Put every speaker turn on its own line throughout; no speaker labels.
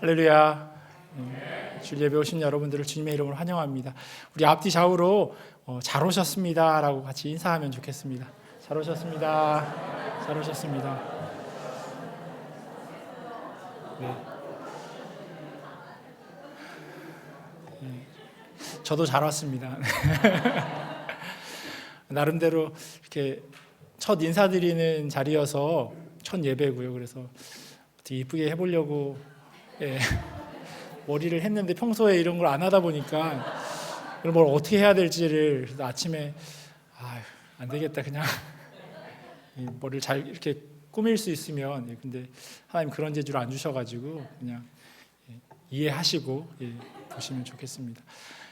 할렐루야. 주일 예배 오신 여러분들을 주님의 이름으로 환영합니다. 우리 앞뒤 좌우로 잘 오셨습니다 라고 같이 인사하면 좋겠습니다. 잘 오셨습니다. 잘 오셨습니다. 네. 저도 잘 왔습니다. 나름대로 이렇게 첫 인사드리는 자리여서 첫 예배고요. 그래서 어떻게 이쁘게 해보려고 머리를 했는데 평소에 이런 걸 안 하다 보니까 뭘 어떻게 해야 될지를 아침에 안 되겠다 그냥 머리를 잘 이렇게 꾸밀 수 있으면 근데 하나님 그런 재주를 안 주셔가지고 그냥 이해하시고 보시면 좋겠습니다.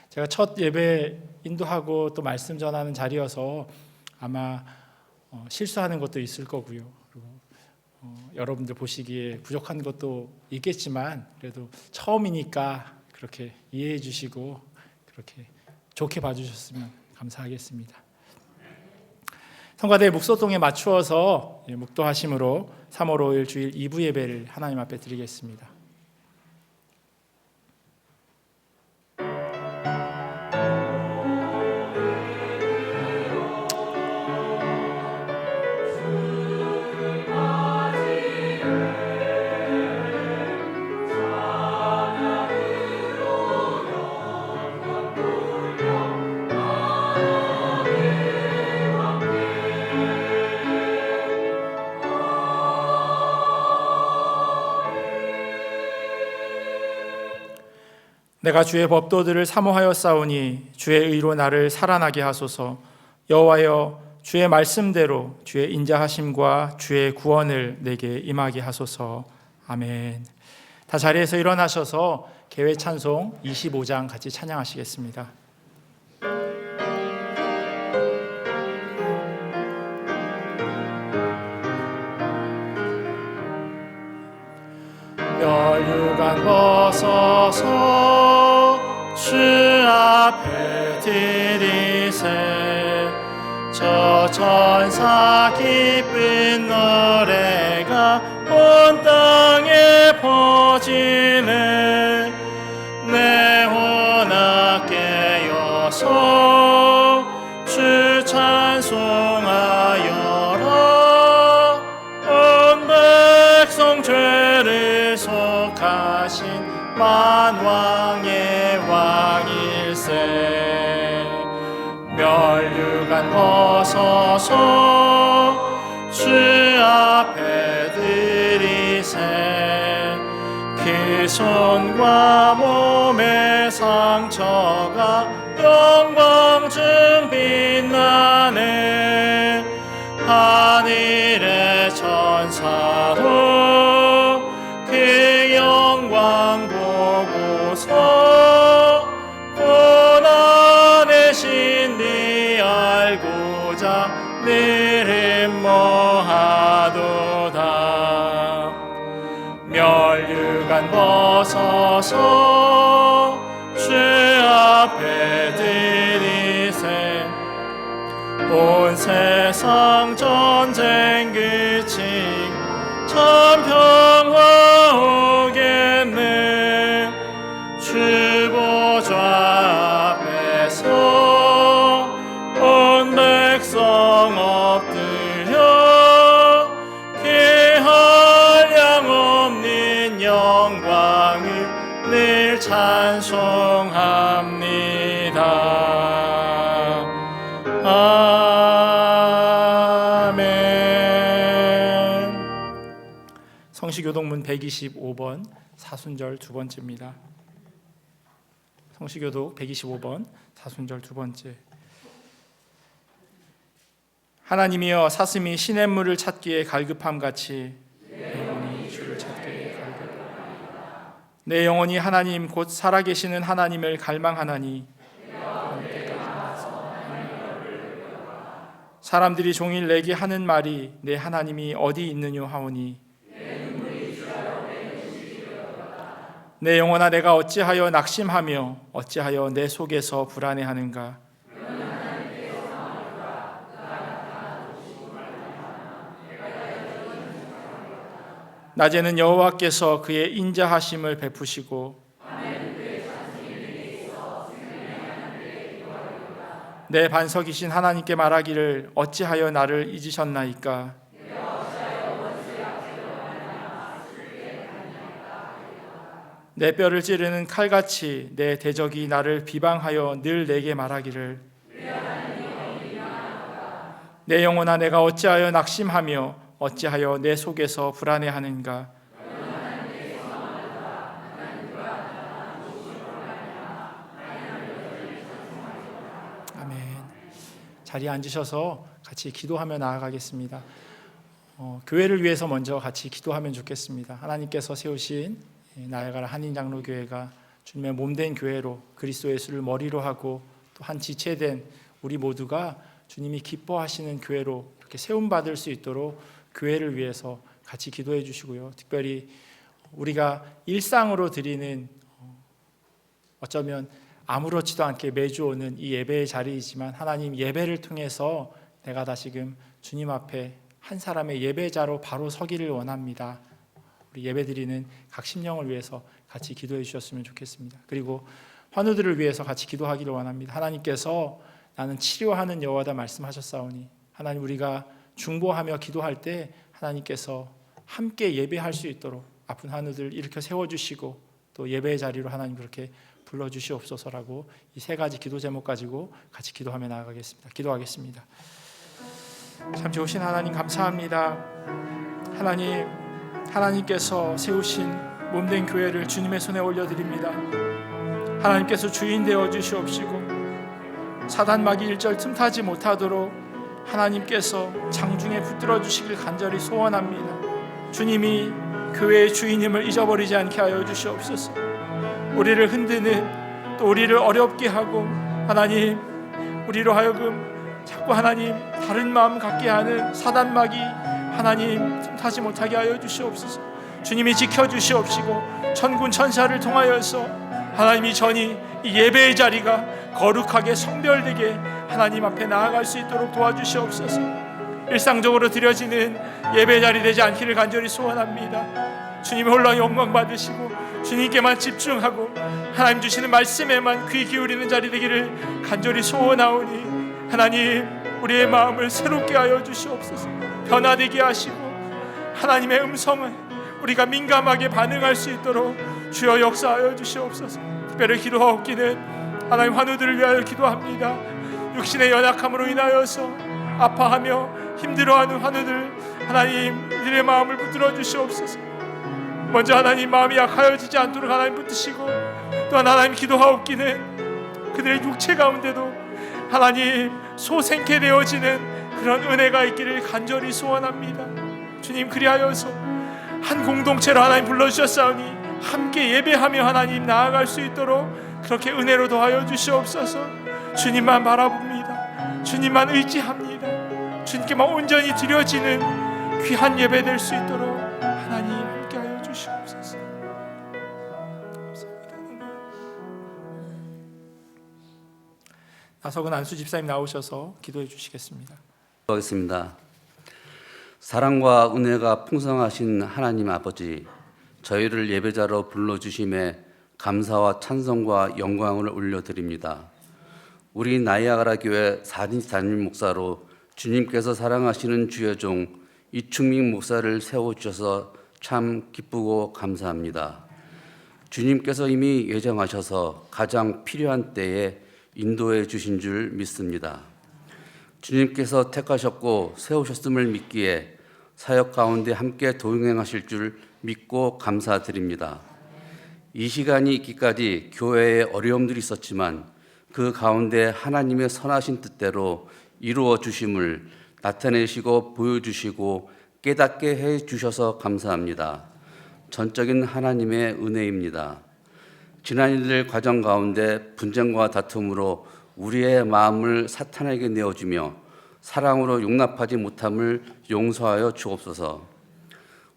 제가 첫 예배 인도하고 또 말씀 전하는 자리여서 아마 실수하는 것도 있을 거고요. 그리고 여러분들 보시기에 부족한 것도 있겠지만 그래도 처음이니까 그렇게 이해해 주시고 그렇게 좋게 봐주셨으면 감사하겠습니다. 성가대 묵소동에 맞추어서 묵도하심으로 3월 5일 주일 2부 예배를 하나님 앞에 드리겠습니다. 내가 주의 법도들을 사모하였사오니 주의 의로 나를 살아나게 하소서. 여호와여, 주의 말씀대로 주의 인자하심과 주의 구원을 내게 임하게 하소서. 아멘. 다 자리에서 일어나셔서 개회 찬송 25장 같이 찬양하시겠습니다. 멸류관 벗어서 주 앞에 드리세. 저 천사 기쁜 노래가 온 땅에 퍼지네. 내 혼악 깨어서 주 찬송하여라. 온 백성 죄를 속하신 만왕의 왕일세. 멸류관 벗어서 주 앞에 드리세. 그 손과 몸의 상처가 영광 중 빛나네. 하늘의 천사도 그 영광 보고서 고난의 신비 알고자 늘 음모하도다. 멸류관 벗어서 주 앞에 드리세. 온 세상 전쟁 그치 참 평화 오겠네. 주 보좌 앞에서 온 백성 엎드려 그 한량 없는 영광을 늘 찬송합니다. 아멘. 성시교독문 125번 사순절 두 번째입니다. 성시교독 125번 사순절 두 번째. 하나님이여, 사슴이 시냇물을 찾기에 갈급함같이 내 영혼이 주를 찾기에 갈급하나이다. 내 영혼이 하나님 곧 살아계시는 하나님을 갈망하나니 사람들이 종일 내게 하는 말이 내 하나님이 어디 있느냐 하오니 내 영혼아, 내가 어찌하여 낙심하며 어찌하여 내 속에서 불안해하는가. 낮에는 여호와께서 그의 인자하심을 베푸시고 내 반석이신 하나님께 말하기를 어찌하여 나를 잊으셨나이까. 내 뼈를 찌르는 칼같이 내 대적이 나를 비방하여 늘 내게 말하기를 내 영혼아 내가 어찌하여 낙심하며 어찌하여 내 속에서 불안해하는가. 아멘. 자리에 앉으셔서 같이 기도하며 나아가겠습니다. 교회를 위해서 먼저 같이 기도하면 좋겠습니다. 하나님께서 세우신 나야가라 한인장로교회가 주님의 몸된 교회로 그리스도 예수를 머리로 하고 또 한 지체된 우리 모두가 주님이 기뻐하시는 교회로 이렇게 세움받을 수 있도록 교회를 위해서 같이 기도해 주시고요. 특별히 우리가 일상으로 드리는 어쩌면 아무렇지도 않게 매주 오는 이 예배의 자리이지만 하나님 예배를 통해서 내가 다시금 주님 앞에 한 사람의 예배자로 바로 서기를 원합니다. 우리 예배드리는 각 심령을 위해서 같이 기도해 주셨으면 좋겠습니다. 그리고 환우들을 위해서 같이 기도하기를 원합니다. 하나님께서 나는 치료하는 여호와다 말씀하셨사오니 하나님 우리가 중보하며 기도할 때 하나님께서 함께 예배할 수 있도록 아픈 환우들 일으켜 세워주시고 또 예배의 자리로 하나님 그렇게 불러주시옵소서라고 이 세 가지 기도 제목 가지고 같이 기도하며 나아가겠습니다. 기도하겠습니다. 참 좋으신 하나님 감사합니다. 하나님께서 세우신 몸된 교회를 주님의 손에 올려드립니다. 하나님께서 주인 되어 주시옵시고 사단마귀 일절 틈타지 못하도록 하나님께서 장중에 붙들어 주시길 간절히 소원합니다. 주님이 교회의 주인임을 잊어버리지 않게 하여 주시옵소서. 우리를 흔드는 또 우리를 어렵게 하고 하나님 우리로 하여금 자꾸 하나님 다른 마음 갖게 하는 사단마귀 하나님 틈타지 못하게 하여 주시옵소서. 주님이 지켜주시옵시고 천군 천사를 통하여서 하나님이 전이 이 예배의 자리가 거룩하게 성별되게 하나님 앞에 나아갈 수 있도록 도와주시옵소서. 일상적으로 드려지는 예배 자리 되지 않기를 간절히 소원합니다. 주님 홀로 영광 받으시고 주님께만 집중하고 하나님 주시는 말씀에만 귀 기울이는 자리 되기를 간절히 소원하오니 하나님 우리의 마음을 새롭게 하여 주시옵소서. 변화되게 하시고 하나님의 음성을 우리가 민감하게 반응할 수 있도록 주여 역사하여 주시옵소서. 특별히 기도하옵기는 하나님 환우들을 위하여 기도합니다. 육신의 연약함으로 인하여서 아파하며 힘들어하는 환우들 하나님 이들의 마음을 붙들어 주시옵소서. 먼저 하나님 마음이 약하여지지 않도록 하나님 붙드시고 또한 하나님 기도하옵기는 그들의 육체 가운데도 하나님 소생케 되어지는 그런 은혜가 있기를 간절히 소원합니다. 주님 그리하여서 한 공동체로 하나님 불러주셨사오니 함께 예배하며 하나님 나아갈 수 있도록 그렇게 은혜로 도와여 주시옵소서. 주님만 바라봅니다. 주님만 의지합니다. 주님께만 온전히 드려지는 귀한 예배 될 수 있도록 하나님 함께 하여 주시옵소서. 감사합니다. 나석은 안수 집사님 나오셔서 기도해 주시겠습니다.
기도하겠습니다. 사랑과 은혜가 풍성하신 하나님 아버지, 저희를 예배자로 불러주심에 감사와 찬송과 영광을 올려드립니다. 우리 나이아가라 교회 담임 목사로 주님께서 사랑하시는 주의 종 이충민 목사를 세워주셔서 참 기쁘고 감사합니다. 주님께서 이미 예정하셔서 가장 필요한 때에 인도해 주신 줄 믿습니다. 주님께서 택하셨고 세우셨음을 믿기에 사역 가운데 함께 동행하실 줄 믿고 감사드립니다. 이 시간이 있기까지 교회에 어려움들이 있었지만 그 가운데 하나님의 선하신 뜻대로 이루어 주심을 나타내시고 보여주시고 깨닫게 해 주셔서 감사합니다. 전적인 하나님의 은혜입니다. 지난 일들 과정 가운데 분쟁과 다툼으로 우리의 마음을 사탄에게 내어주며 사랑으로 용납하지 못함을 용서하여 주옵소서.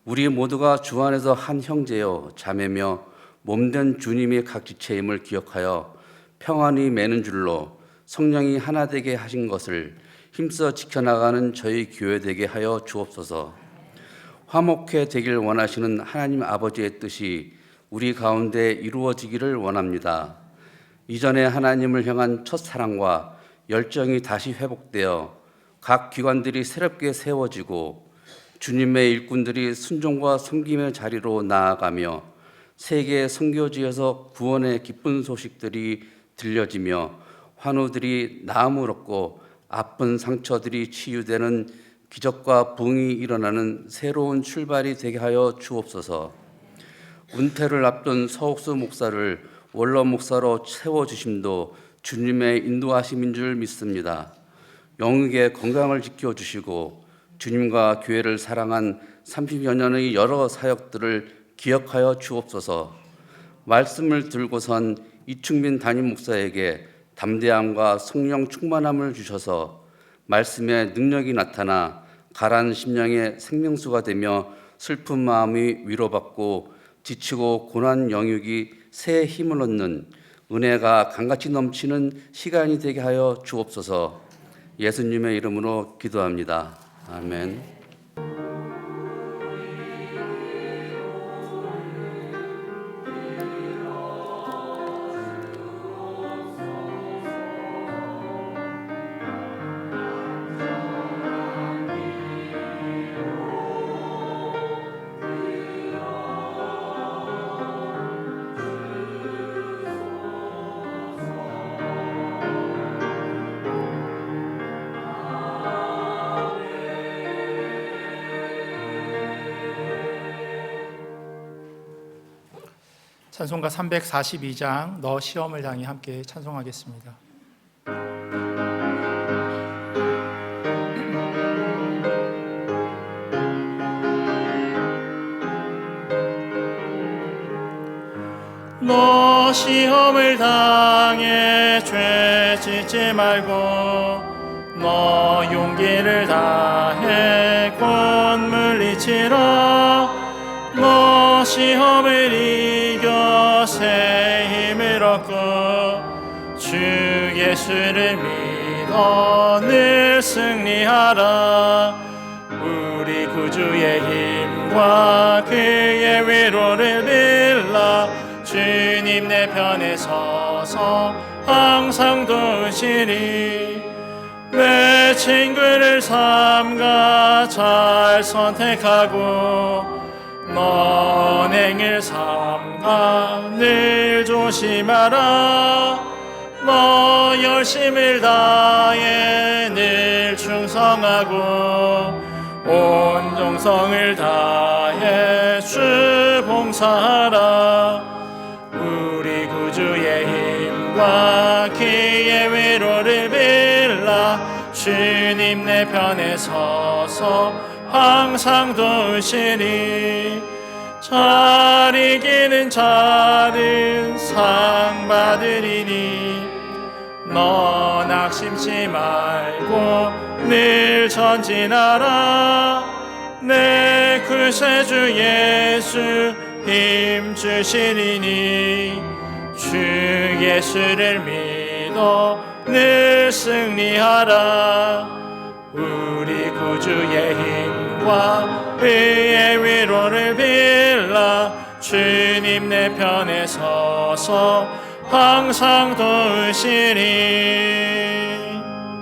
우리 모두가 주 안에서 한 형제요 자매며 몸된 주님의 각 지체임을 기억하여 평안히 매는 줄로 성령이 하나 되게 하신 것을 힘써 지켜나가는 저희 교회 되게 하여 주옵소서. 화목해 되길 원하시는 하나님 아버지의 뜻이 우리 가운데 이루어지기를 원합니다. 이전에 하나님을 향한 첫사랑과 열정이 다시 회복되어 각 기관들이 새롭게 세워지고 주님의 일꾼들이 순종과 섬김의 자리로 나아가며 세계 선교지에서 구원의 기쁜 소식들이 들려지며 환우들이 나음을 얻고 아픈 상처들이 치유되는 기적과 부흥이 일어나는 새로운 출발이 되게 하여 주옵소서. 은퇴를 앞둔 서옥수 목사를 원로 목사로 세워주심도 주님의 인도하심인 줄 믿습니다. 영육의 건강을 지켜주시고 주님과 교회를 사랑한 30여 년의 여러 사역들을 기억하여 주옵소서. 말씀을 들고선 이충민 담임 목사에게 담대함과 성령 충만함을 주셔서 말씀의 능력이 나타나 가라앉은 심령의 생명수가 되며 슬픈 마음이 위로받고 지치고 고난 영육이 새 힘을 얻는 은혜가 강같이 넘치는 시간이 되게 하여 주옵소서. 예수님의 이름으로 기도합니다. 아멘.
찬송가 342장 너 시험을 당해 함께 찬송하겠습니다. 너 시험을 당해 죄 짓지 말고 너 용기를 다해 곧 물리치라. 너 시험을 이겨 새 힘을 얻고 주 예수를 믿어 늘 승리하라. 우리 구주의 힘과 그의 위로를 빌라. 주님 내 편에 서서 항상 도우시리. 내 친구를 삼가 잘 선택하고 너행을 삼가 늘 조심하라. 너 열심을 다해 늘 충성하고 온 정성을 다해 주 봉사하라. 우리 구주의 힘과 그의 위로를 빌라. 주님 내 편에 서서 항상 도우시니. 잘 이기는 자는 상 받으리니. 너 낙심치 말고 늘 전진하라. 내 구세주 예수 힘 주시리니. 주 예수를 믿어 늘 승리하라. 우리 구주의 힘과 그의 위로를 빌라. 주님 내 편에 서서 항상 도우시리.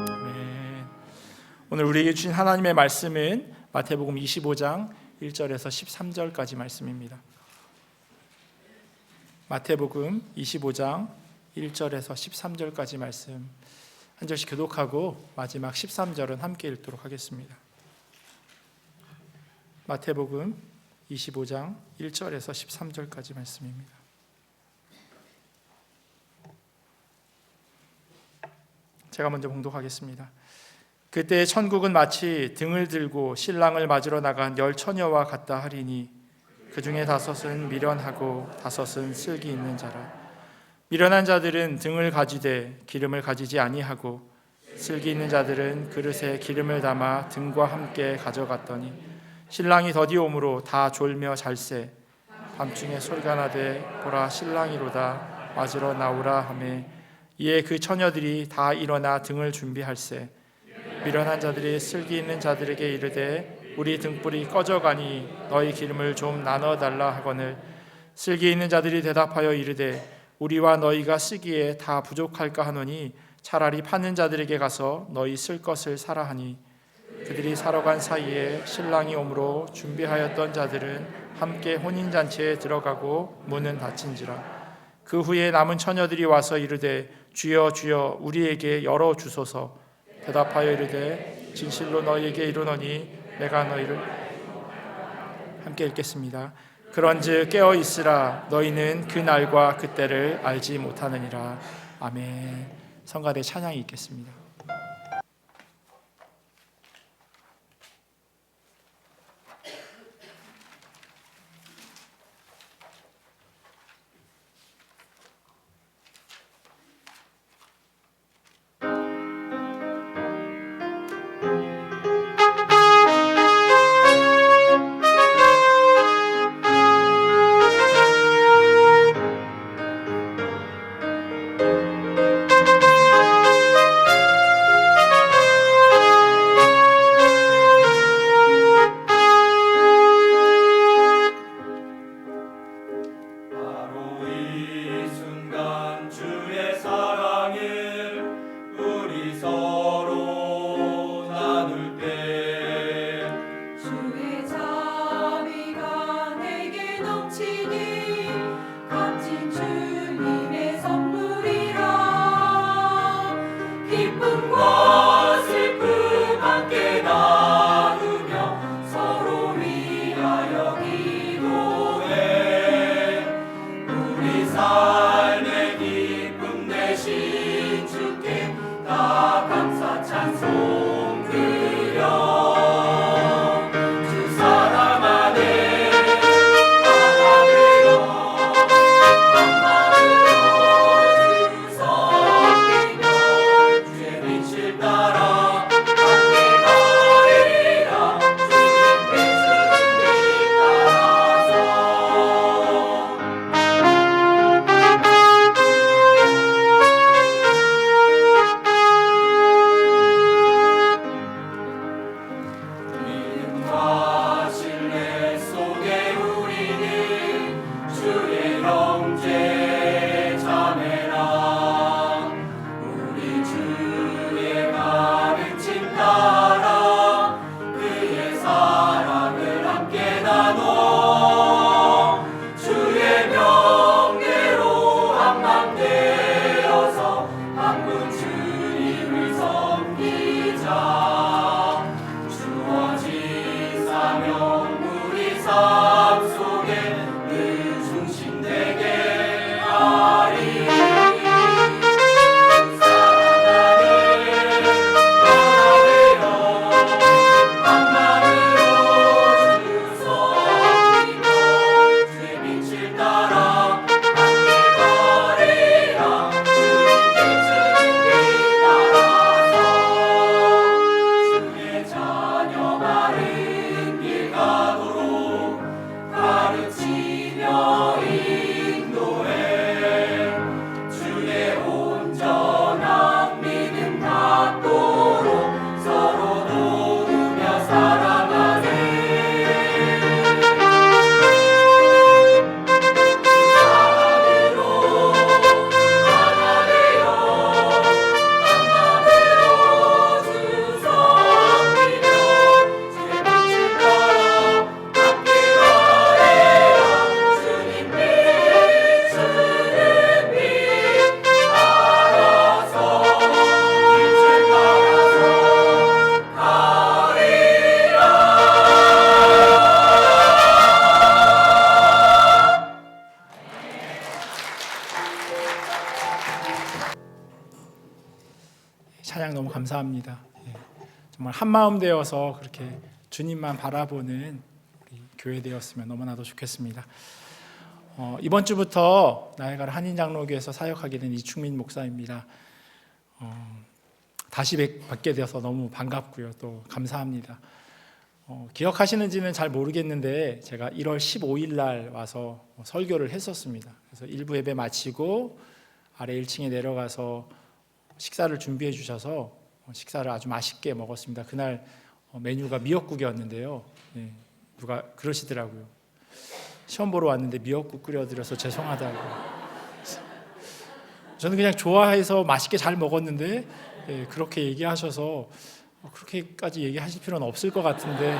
아멘. 오늘 우리에게 주신 하나님의 말씀은 마태복음 25장 1절에서 13절까지 말씀입니다. 마태복음 25장 1절에서 13절까지 말씀 한 절씩 교독하고 마지막 13절은 함께 읽도록 하겠습니다. 마태복음 25장 1절에서 13절까지 말씀입니다. 제가 먼저 봉독하겠습니다. 그때 천국은 마치 등을 들고 신랑을 맞으러 나간 10처녀와 같다 하리니 그 중에 5은 미련하고 5은 슬기 있는 자라. 미련한 자들은 등을 가지되 기름을 가지지 아니하고 슬기 있는 자들은 그릇에 기름을 담아 등과 함께 가져갔더니 신랑이 더디오므로 다 졸며 잘새. 밤중에 소리가 나되 보라 신랑이로다 맞으러 나오라 하매 이에 그 처녀들이 다 일어나 등을 준비할세. 미련한 자들이 슬기 있는 자들에게 이르되 우리 등불이 꺼져가니 너희 기름을 좀 나눠달라 하거늘 슬기 있는 자들이 대답하여 이르되 우리와 너희가 쓰기에 다 부족할까 하노니 차라리 파는 자들에게 가서 너희 쓸 것을 사라 하니 그들이 사러 간 사이에 신랑이 오므로 준비하였던 자들은 함께 혼인잔치에 들어가고 문은 닫힌지라. 그 후에 남은 처녀들이 와서 이르되 주여 주여 우리에게 열어 주소서. 대답하여 이르되 진실로 너희에게 이르노니 내가 너희를 함께 읽겠습니다. 그런즉 깨어 있으라 너희는 그 날과 그 때를 알지 못하느니라. 아멘. 성가대 찬양이 있겠습니다. 찬양 너무 감사합니다. 정말 한마음 되어서 그렇게 주님만 바라보는 우리 교회 되었으면 너무나도 좋겠습니다. 이번 주부터 나해가를 한인장로교에서 사역하게 된 이충민 목사입니다. 다시 뵙게 되어서 너무 반갑고요. 또 감사합니다. 기억하시는지는 잘 모르겠는데 제가 1월 15일 날 와서 설교를 했었습니다. 그래서 일부 예배 마치고 아래 1층에 내려가서 식사를 준비해 주셔서 식사를 아주 맛있게 먹었습니다. 그날 메뉴가 미역국이었는데요. 예, 누가 그러시더라고요. 시험 보러 왔는데 미역국 끓여드려서 죄송하다고. 저는 그냥 좋아해서 맛있게 잘 먹었는데 그렇게 얘기하셔서 그렇게까지 얘기하실 필요는 없을 것 같은데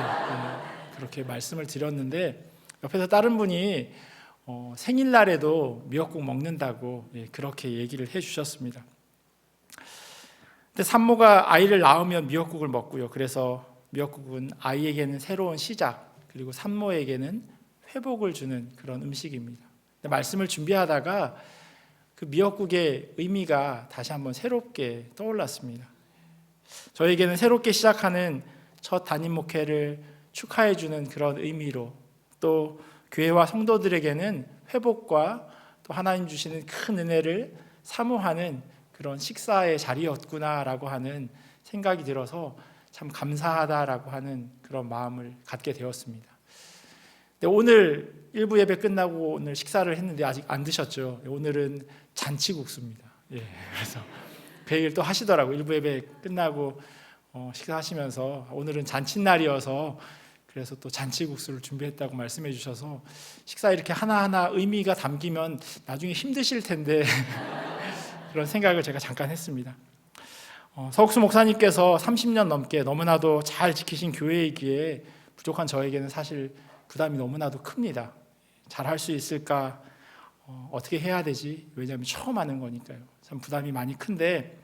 그렇게 말씀을 드렸는데 옆에서 다른 분이 생일날에도 미역국 먹는다고 그렇게 얘기를 해주셨습니다. 근데 산모가 아이를 낳으면 미역국을 먹고요. 그래서 미역국은 아이에게는 새로운 시작, 그리고 산모에게는 회복을 주는 그런 음식입니다. 근데 말씀을 준비하다가 그 미역국의 의미가 다시 한번 새롭게 떠올랐습니다. 저에게는 새롭게 시작하는 첫 담임 목회를 축하해 주는 그런 의미로, 또 교회와 성도들에게는 회복과 또 하나님 주시는 큰 은혜를 사모하는 그런 식사의 자리였구나라고 하는 생각이 들어서 참 감사하다라고 하는 그런 마음을 갖게 되었습니다. 근데 오늘 일부 예배 끝나고 오늘 식사를 했는데 아직 안 드셨죠? 오늘은 잔치국수입니다. 그래서 그 얘기를 또 하시더라고요. 일부 예배 끝나고 식사하시면서 오늘은 잔칫날이어서 그래서 또 잔치국수를 준비했다고 말씀해 주셔서 식사 이렇게 하나하나 의미가 담기면 나중에 힘드실 텐데 그런 생각을 제가 잠깐 했습니다. 서옥수 목사님께서 30년 넘게 너무나도 잘 지키신 교회이기에 부족한 저에게는 사실 부담이 너무나도 큽니다. 잘할 수 있을까? 어떻게 해야 되지? 왜냐하면 처음 하는 거니까요. 참 부담이 많이 큰데,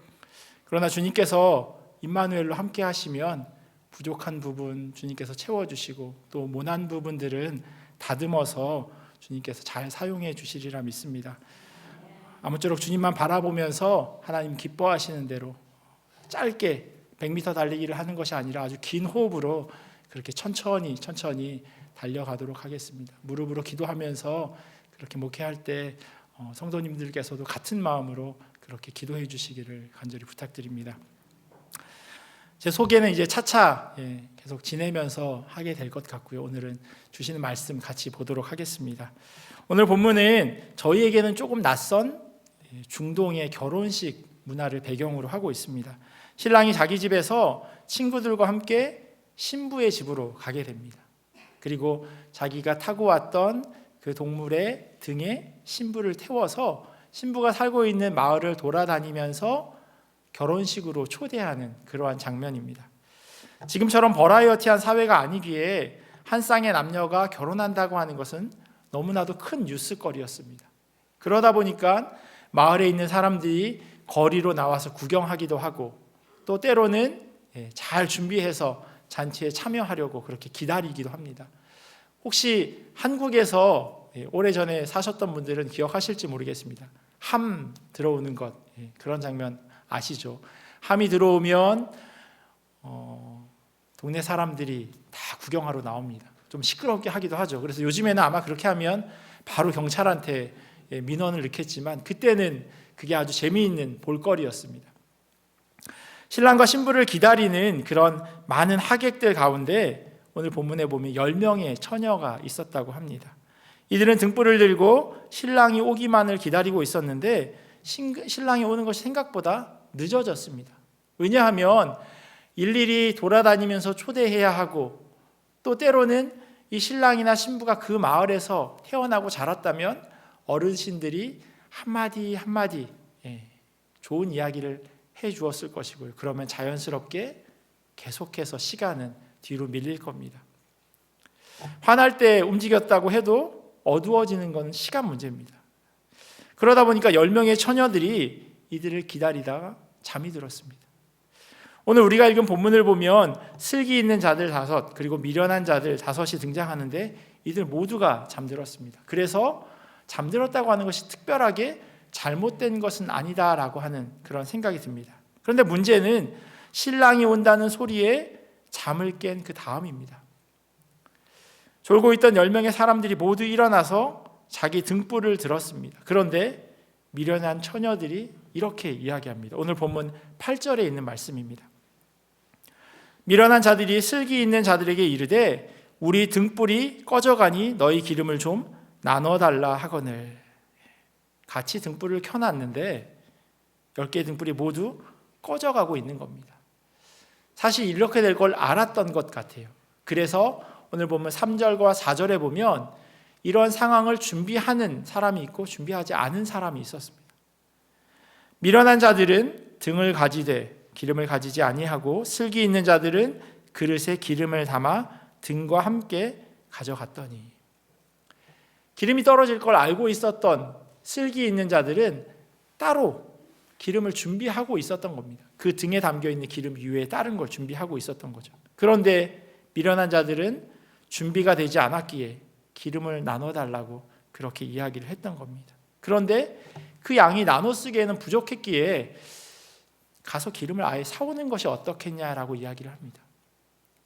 그러나 주님께서 임마누엘로 함께 하시면 부족한 부분 주님께서 채워주시고 또 모난 부분들은 다듬어서 주님께서 잘 사용해 주시리라 믿습니다. 아무쪼록 주님만 바라보면서 하나님 기뻐하시는 대로 짧게 100m 달리기를 하는 것이 아니라 아주 긴 호흡으로 그렇게 천천히 달려가도록 하겠습니다. 무릎으로 기도하면서 그렇게 목회할 때 성도님들께서도 같은 마음으로 그렇게 기도해 주시기를 간절히 부탁드립니다. 제 소개는 이제 차차 계속 지내면서 하게 될 것 같고요. 오늘은 주시는 말씀 같이 보도록 하겠습니다. 오늘 본문은 저희에게는 조금 낯선 중동의 결혼식 문화를 배경으로 하고 있습니다. 신랑이 자기 집에서 친구들과 함께 신부의 집으로 가게 됩니다. 그리고 자기가 타고 왔던 그 동물의 등에 신부를 태워서 신부가 살고 있는 마을을 돌아다니면서 결혼식으로 초대하는 그러한 장면입니다. 지금처럼 버라이어티한 사회가 아니기에 한 쌍의 남녀가 결혼한다고 하는 것은 너무나도 큰 뉴스거리였습니다. 그러다 보니까 마을에 있는 사람들이 거리로 나와서 구경하기도 하고 또 때로는 잘 준비해서 잔치에 참여하려고 그렇게 기다리기도 합니다. 혹시 한국에서 오래전에 사셨던 분들은 기억하실지 모르겠습니다. 함 들어오는 것, 그런 장면 아시죠? 함이 들어오면 동네 사람들이 다 구경하러 나옵니다. 좀 시끄럽게 하기도 하죠. 그래서 요즘에는 아마 그렇게 하면 바로 경찰한테 민원을 넣겠지만 그때는 그게 아주 재미있는 볼거리였습니다. 신랑과 신부를 기다리는 그런 많은 하객들 가운데 오늘 본문에 보면 10명의 처녀가 있었다고 합니다. 이들은 등불을 들고 신랑이 오기만을 기다리고 있었는데 신랑이 오는 것이 생각보다 늦어졌습니다. 왜냐하면 일일이 돌아다니면서 초대해야 하고 또 때로는 이 신랑이나 신부가 그 마을에서 태어나고 자랐다면 어르신들이 한마디 좋은 이야기를 해 주었을 것이고요. 그러면 자연스럽게 계속해서 시간은 뒤로 밀릴 겁니다. 화날 때 움직였다고 해도 어두워지는 건 시간 문제입니다. 그러다 보니까 10명의 처녀들이 이들을 기다리다가 잠이 들었습니다. 오늘 우리가 읽은 본문을 보면 슬기 있는 자들 5 그리고 미련한 자들 5이 등장하는데 이들 모두가 잠들었습니다. 그래서 잠들었다고 하는 것이 특별하게 잘못된 것은 아니다라고 하는 그런 생각이 듭니다. 그런데 문제는 신랑이 온다는 소리에 잠을 깬 그 다음입니다. 졸고 있던 10명의 사람들이 모두 일어나서 자기 등불을 들었습니다. 그런데 미련한 처녀들이 이렇게 이야기합니다. 오늘 본문 8절에 있는 말씀입니다. 미련한 자들이 슬기 있는 자들에게 이르되 우리 등불이 꺼져가니 너희 기름을 좀 나눠달라 하거늘. 같이 등불을 켜놨는데 10개의 등불이 모두 꺼져가고 있는 겁니다. 사실 이렇게 될 걸 알았던 것 같아요. 그래서 오늘 보면 3절과 4절에 보면 이런 상황을 준비하는 사람이 있고 준비하지 않은 사람이 있었습니다. 미련한 자들은 등을 가지되 기름을 가지지 아니하고 슬기 있는 자들은 그릇에 기름을 담아 등과 함께 가져갔더니, 기름이 떨어질 걸 알고 있었던 슬기 있는 자들은 따로 기름을 준비하고 있었던 겁니다. 그 등에 담겨있는 기름 위에 다른 걸 준비하고 있었던 거죠. 그런데 미련한 자들은 준비가 되지 않았기에 기름을 나눠달라고 그렇게 이야기를 했던 겁니다. 그런데 그 양이 나눠 쓰기에는 부족했기에 가서 기름을 아예 사오는 것이 어떻겠냐라고 이야기를 합니다.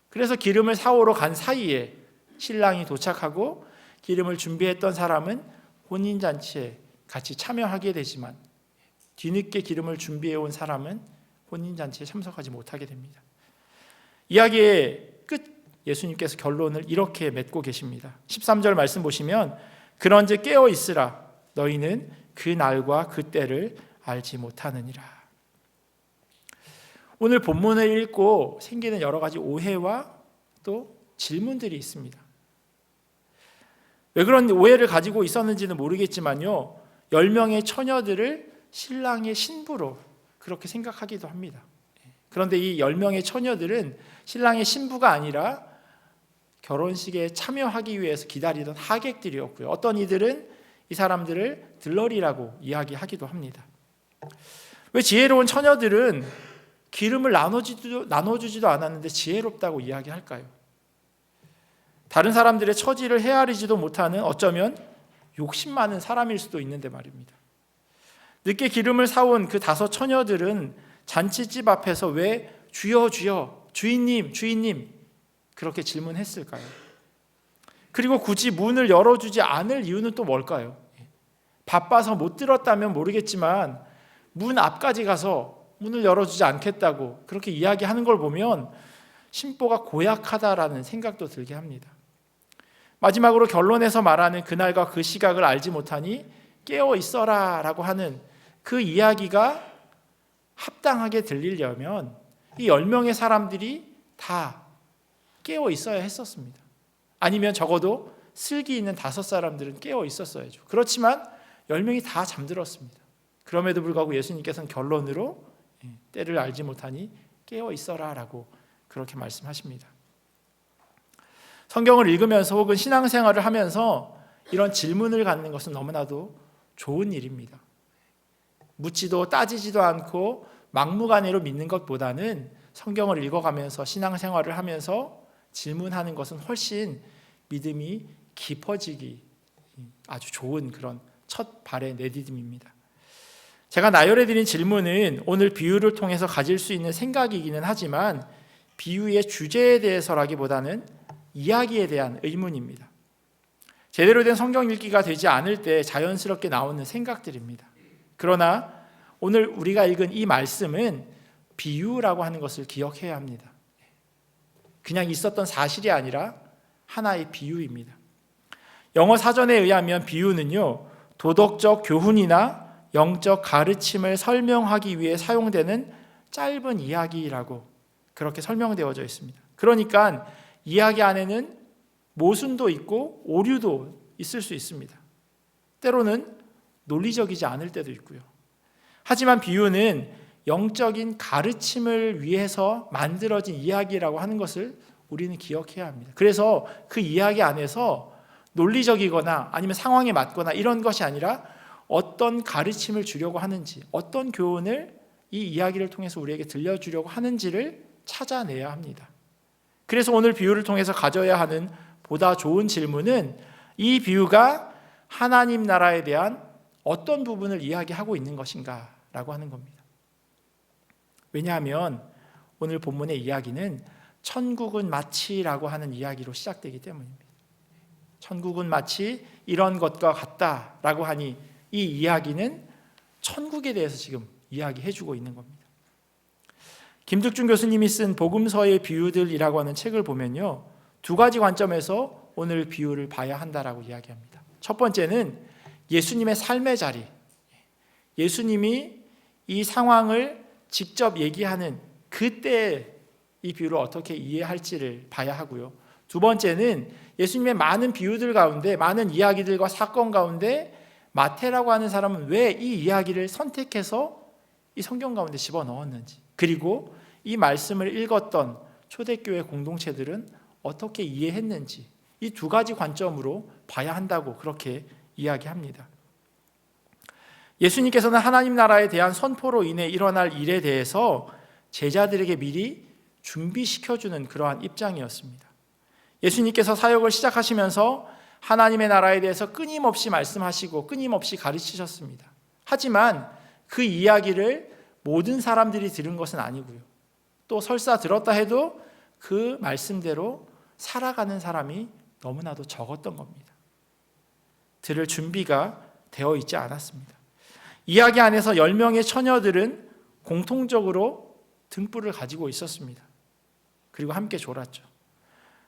그래서 기름을 사오러 간 사이에 신랑이 도착하고 기름을 준비했던 사람은 혼인잔치에 같이 참여하게 되지만 뒤늦게 기름을 준비해온 사람은 혼인잔치에 참석하지 못하게 됩니다. 이야기의 끝, 예수님께서 결론을 이렇게 맺고 계십니다. 13절 말씀 보시면 그런즉 깨어 있으라 너희는 그 날과 그 때를 알지 못하느니라. 오늘 본문을 읽고 생기는 여러 가지 오해와 또 질문들이 있습니다. 왜 그런 오해를 가지고 있었는지는 모르겠지만요, 10명의 처녀들을 신랑의 신부로 그렇게 생각하기도 합니다. 그런데 이 10명의 처녀들은 신랑의 신부가 아니라 결혼식에 참여하기 위해서 기다리던 하객들이었고요, 어떤 이들은 이 사람들을 들러리라고 이야기하기도 합니다. 왜 지혜로운 처녀들은 기름을 나눠주지도 않았는데 지혜롭다고 이야기할까요? 다른 사람들의 처지를 헤아리지도 못하는, 어쩌면 욕심 많은 사람일 수도 있는데 말입니다. 늦게 기름을 사온 그 5 처녀들은 잔치집 앞에서 왜 주여 주여 주인님 주인님 그렇게 질문했을까요? 그리고 굳이 문을 열어주지 않을 이유는 또 뭘까요? 바빠서 못 들었다면 모르겠지만 문 앞까지 가서 문을 열어주지 않겠다고 그렇게 이야기하는 걸 보면 신보가 고약하다라는 생각도 들게 합니다. 마지막으로 결론에서 말하는 그날과 그 시각을 알지 못하니 깨어 있어라 라고 하는 그 이야기가 합당하게 들리려면 이 10명의 사람들이 다 깨어 있어야 했었습니다. 아니면 적어도 슬기 있는 5 사람들은 깨어 있었어야죠. 그렇지만 10명이 다 잠들었습니다. 그럼에도 불구하고 예수님께서는 결론으로 때를 알지 못하니 깨어 있어라 라고 그렇게 말씀하십니다. 성경을 읽으면서 혹은 신앙생활을 하면서 이런 질문을 갖는 것은 너무나도 좋은 일입니다. 묻지도 따지지도 않고 막무가내로 믿는 것보다는 성경을 읽어가면서 신앙생활을 하면서 질문하는 것은 훨씬 믿음이 깊어지기 아주 좋은 그런 첫 발의 내디딤입니다. 제가 나열해 드린 질문은 오늘 비유를 통해서 가질 수 있는 생각이기는 하지만 비유의 주제에 대해서라기보다는 이야기에 대한 의문입니다. 제대로 된 성경 읽기가 되지 않을 때 자연스럽게 나오는 생각들입니다. 그러나 오늘 우리가 읽은 이 말씀은 비유라고 하는 것을 기억해야 합니다. 그냥 있었던 사실이 아니라 하나의 비유입니다. 영어 사전에 의하면 비유는요, 도덕적 교훈이나 영적 가르침을 설명하기 위해 사용되는 짧은 이야기라고 그렇게 설명되어져 있습니다. 그러니까 이야기 안에는 모순도 있고 오류도 있을 수 있습니다. 때로는 논리적이지 않을 때도 있고요. 하지만 비유는 영적인 가르침을 위해서 만들어진 이야기라고 하는 것을 우리는 기억해야 합니다. 그래서 그 이야기 안에서 논리적이거나 아니면 상황에 맞거나 이런 것이 아니라 어떤 가르침을 주려고 하는지, 어떤 교훈을 이 이야기를 통해서 우리에게 들려주려고 하는지를 찾아내야 합니다. 그래서 오늘 비유를 통해서 가져야 하는 보다 좋은 질문은 이 비유가 하나님 나라에 대한 어떤 부분을 이야기하고 있는 것인가 라고 하는 겁니다. 왜냐하면 오늘 본문의 이야기는 천국은 마치라고 하는 이야기로 시작되기 때문입니다. 천국은 마치 이런 것과 같다라고 하니 이 이야기는 천국에 대해서 지금 이야기해주고 있는 겁니다. 김득중 교수님이 쓴 복음서의 비유들이라고 하는 책을 보면요, 2가지 관점에서 오늘 비유를 봐야 한다라고 이야기합니다. 첫 번째는 예수님의 삶의 자리, 예수님이 이 상황을 직접 얘기하는 그때의 이 비유를 어떻게 이해할지를 봐야 하고요. 두 번째는 예수님의 많은 비유들 가운데, 많은 이야기들과 사건 가운데 마태라고 하는 사람은 왜 이 이야기를 선택해서 이 성경 가운데 집어넣었는지, 그리고 이 말씀을 읽었던 초대교회 공동체들은 어떻게 이해했는지, 이 두 가지 관점으로 봐야 한다고 그렇게 이야기합니다. 예수님께서는 하나님 나라에 대한 선포로 인해 일어날 일에 대해서 제자들에게 미리 준비시켜주는 그러한 입장이었습니다. 예수님께서 사역을 시작하시면서 하나님의 나라에 대해서 끊임없이 말씀하시고 끊임없이 가르치셨습니다. 하지만 그 이야기를 모든 사람들이 들은 것은 아니고요. 또 설사 들었다 해도 그 말씀대로 살아가는 사람이 너무나도 적었던 겁니다. 들을 준비가 되어 있지 않았습니다. 이야기 안에서 10명의 처녀들은 공통적으로 등불을 가지고 있었습니다. 그리고 함께 졸았죠.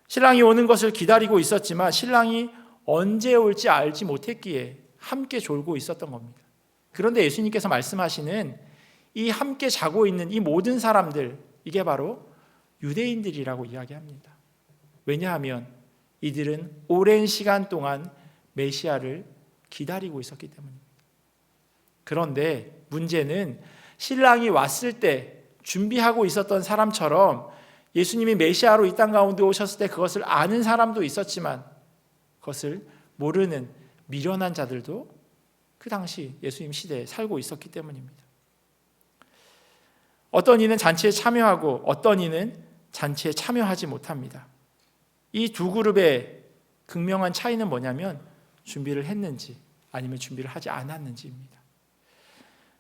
신랑이 오는 것을 기다리고 있었지만 신랑이 언제 올지 알지 못했기에 함께 졸고 있었던 겁니다. 그런데 예수님께서 말씀하시는 이 함께 자고 있는 이 모든 사람들, 이게 바로 유대인들이라고 이야기합니다. 왜냐하면 이들은 오랜 시간 동안 메시아를 기다리고 있었기 때문입니다. 그런데 문제는 신랑이 왔을 때 준비하고 있었던 사람처럼 예수님이 메시아로 이 땅 가운데 오셨을 때 그것을 아는 사람도 있었지만 그것을 모르는 미련한 자들도 그 당시 예수님 시대에 살고 있었기 때문입니다. 어떤 이는 잔치에 참여하고 어떤 이는 잔치에 참여하지 못합니다. 이 두 그룹의 극명한 차이는 뭐냐면 준비를 했는지 아니면 준비를 하지 않았는지입니다.